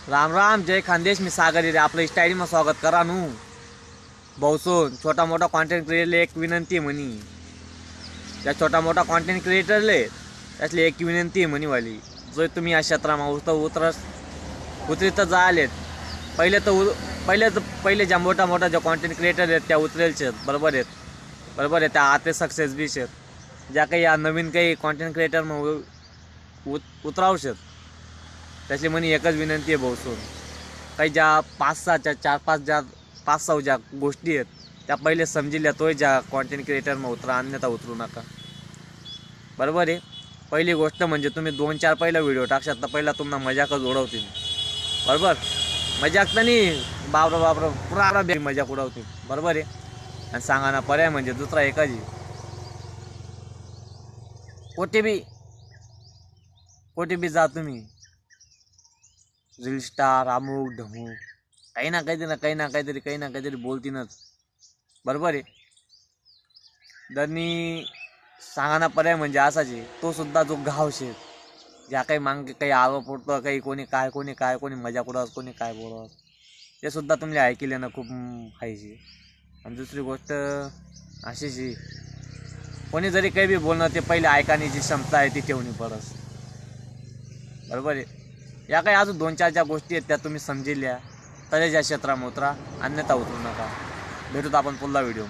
राम राम, जय खानदेश. मी सागर रे आपलं स्टाईलમાં स्वागत करा नू. भाऊसोन छोटा मोठा कॉन्टेंट क्रिएटरले एक विनंती म्हणी. त्या छोटा मोठा कॉन्टेंट क्रिएटरले त्यातली एक विनंती आहे म्हणी वाली. जो तुम्ही या क्षेत्रात उतरीत जालेत. पहिले ज्या मोठा मोठा ज्या कॉन्टेंट क्रिएटर आहेत त्या उतरेलचे बरोबर आहे. त्या आते सक्सेस बी आहेत. ज्या काही या नवीन काही कॉन्टेंट क्रिएटर मग उतरावशेत त्याची म्हणी एकच विनंती आहे भाऊसोन. काही ज्या 5-6 ज्या गोष्टी आहेत त्या पहिले समजिल्या तोय ज्या कॉन्टेंट क्रिएटर मग उतरा, अन्यथा उतरू नका. बरोबर आहे. पहिली गोष्ट म्हणजे तुम्ही 2-4 पहिला व्हिडिओ टाकशात तर पहिला तुम्हाला मजाकच उडवतील. बरोबर, मजाक तर नाही बाबरा पुरा मजाक उडवतील. बरोबर आहे. आणि सांगा ना पर्याय म्हणजे दुसरा एकाची कोटी बी जा तुम्ही रील स्टार अमुक ढमूक काही ना काहीतरी बोलतीनच. बरोबर आहे. दरनी सांगा ना पर्याय म्हणजे असाच तो सुद्धा जो घाव शे ज्या काही मागे काही आवा पडतं, काही कोणी मजाक उडवत, कोणी काय बोलवत, ते सुद्धा तुम्ही ऐकले ना खूप खायची. आणि दुसरी गोष्ट अशीच कोणी जरी काही बी बोलणं ते पहिले ऐकण्याची क्षमता आहे ती ठेवणी पडस. बरोबर आहे. या काही अजून 2-4 ज्या गोष्टी आहेत त्या तुम्ही समजिल्या तर या क्षेत्रात उतरा, अन्यथा उतरू नका. भेटूत आपण पुढला व्हिडिओ.